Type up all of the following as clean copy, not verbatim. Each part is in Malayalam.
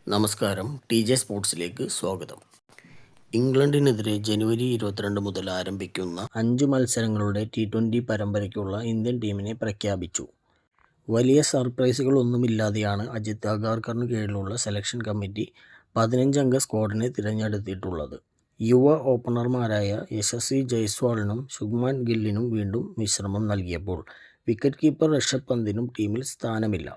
നമസ്കാരം, TJ സ്പോർട്സിലേക്ക് സ്വാഗതം. ഇംഗ്ലണ്ടിനെതിരെ ജനുവരി 22 മുതൽ ആരംഭിക്കുന്ന 5 മത്സരങ്ങളുടെ T20 പരമ്പരയ്ക്കുള്ള ഇന്ത്യൻ ടീമിനെ പ്രഖ്യാപിച്ചു. വലിയ സർപ്രൈസുകളൊന്നുമില്ലാതെയാണ് അജിത് അഗാർക്കറിന് കീഴിലുള്ള സെലക്ഷൻ കമ്മിറ്റി 15-അംഗ സ്ക്വാഡിനെ തിരഞ്ഞെടുത്തിട്ടുള്ളത്. യുവ ഓപ്പണർമാരായ യശസ്വി ജയ്സ്വാളിനും ശുഭ്മാൻ ഗില്ലിനും വീണ്ടും വിശ്രമം നൽകിയപ്പോൾ വിക്കറ്റ് കീപ്പർ ഋഷഭ് പന്തിനും ടീമിൽ സ്ഥാനമില്ല.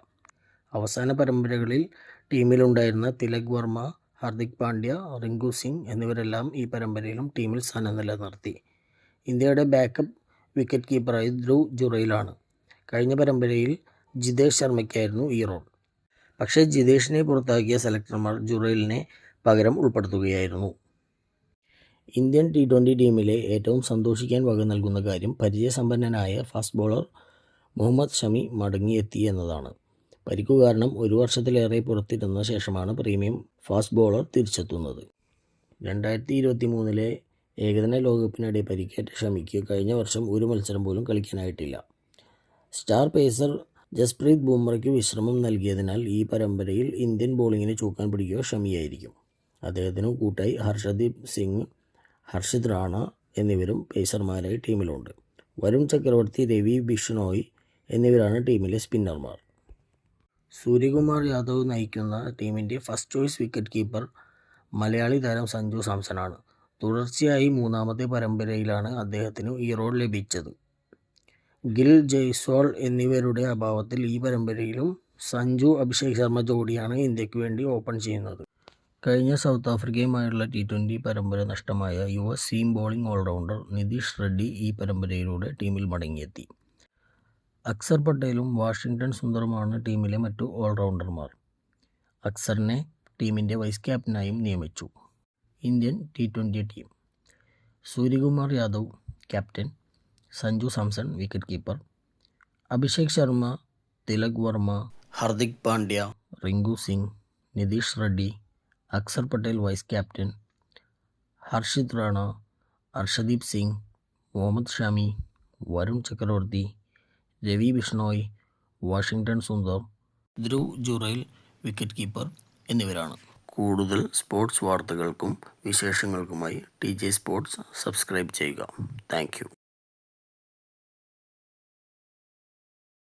അവസാന പരമ്പരകളിൽ ടീമിലുണ്ടായിരുന്ന തിലക് വർമ്മ, ഹാർദിക് പാണ്ഡ്യ, റിങ്കു സിംഗ് എന്നിവരെല്ലാം ഈ പരമ്പരയിലും ടീമിൽ സ്ഥാനം നിലനിർത്തി. ഇന്ത്യയുടെ ബാക്കപ്പ് വിക്കറ്റ് കീപ്പറായി ധ്രുവ് ജുറൈലാണ്. കഴിഞ്ഞ പരമ്പരയിൽ ജിതേഷ് ശർമ്മയ്ക്കായിരുന്നു ഈ റോൾ. പക്ഷേ ജിതേഷിനെ പുറത്താക്കിയ സെലക്ടർമാർ ജുറൈലിനെ പകരം ഉൾപ്പെടുത്തുകയായിരുന്നു. ഇന്ത്യൻ T20 ടീമിലെ ഏറ്റവും സന്തോഷിക്കാൻ വക നൽകുന്ന കാര്യം പരിചയസമ്പന്നനായ ഫാസ്റ്റ് ബോളർ മുഹമ്മദ് ഷമി മടങ്ങിയെത്തി എന്നതാണ്. പരിക്കു കാരണം 1 വർഷത്തിലേറെ പുറത്തിരുന്ന ശേഷമാണ് പ്രീമിയം ഫാസ്റ്റ് ബോളർ തിരിച്ചെത്തുന്നത്. 2023 ഏകദിന ലോകകപ്പിനിടെ പരിക്കേറ്റ ഷമിക്ക് കഴിഞ്ഞ വർഷം ഒരു മത്സരം പോലും കളിക്കാനായിട്ടില്ല. സ്റ്റാർ പേസർ ജസ്പ്രീത് ബുംറയ്ക്ക് വിശ്രമം നൽകിയതിനാൽ ഈ പരമ്പരയിൽ ഇന്ത്യൻ ബോളിങ്ങിന് ചൂക്കാൻ പിടിക്കുക ഷമിയായിരിക്കും. അദ്ദേഹത്തിനു കൂട്ടായി ഹർഷദീപ് സിംഗ്, ഹർഷിത് റാണ എന്നിവരും പേസർമാരായി ടീമിലുണ്ട്. വരുൺ ചക്രവർത്തി, രവി ബിഷ്ണോയ് എന്നിവരാണ് ടീമിലെ സ്പിന്നർമാർ. സൂര്യകുമാർ യാദവ് നയിക്കുന്ന ടീമിൻ്റെ first choice wicket keeper Malayali താരം സഞ്ജു സാംസണാണ്. തുടർച്ചയായി 3ാമത്തെ പരമ്പരയിലാണ് അദ്ദേഹത്തിനു ഈ റോൾ ലഭിച്ചത്. ഗിൽ, ജയ്സ്വാൾ എന്നിവരുടെ അഭാവത്തിൽ ഈ പരമ്പരയിലും സഞ്ജു അഭിഷേക് ശർമ്മ ജോഡിയാണ് ഇന്ത്യക്ക് വേണ്ടി ഓപ്പൺ ചെയ്യുന്നത്. കഴിഞ്ഞ സൗത്ത് ആഫ്രിക്കയുമായുള്ള T20 പരമ്പര നഷ്ടമായ യുവ seam bowling all rounder Nitish Reddy ഈ പരമ്പരയിലൂടെ ടീമിൽ മടങ്ങിയെത്തി. അക്സർ പട്ടേലും വാഷിംഗ്ടൺ സുന്ദറുമാണ് ടീമിലെ മറ്റു ഓൾറൗണ്ടർമാർ. അക്സറിനെ ടീമിൻ്റെ വൈസ് ക്യാപ്റ്റനായും നിയമിച്ചു. Indian T20 team: Suryakumar Yadav captain, Sanju Samson wicket keeper, Abhishek Sharma, Tilak Varma, Hardik Pandya, Rinku Singh, Nitish Reddy, Axar Patel vice captain, Harshit Rana, Harshdeep Singh, Mohammed Shami, Varun Chakravarthy, Ravi Bishnoi, Washington Sundar, Dhruv Jurel wicket keeper എന്നിവരാണ്. കൂടുതൽ സ്പോർട്സ് വാർത്തകൾക്കും വിശേഷങ്ങൾക്കുമായി TJ സ്പോർട്സ് സബ്സ്ക്രൈബ് ചെയ്യുക. Thank U.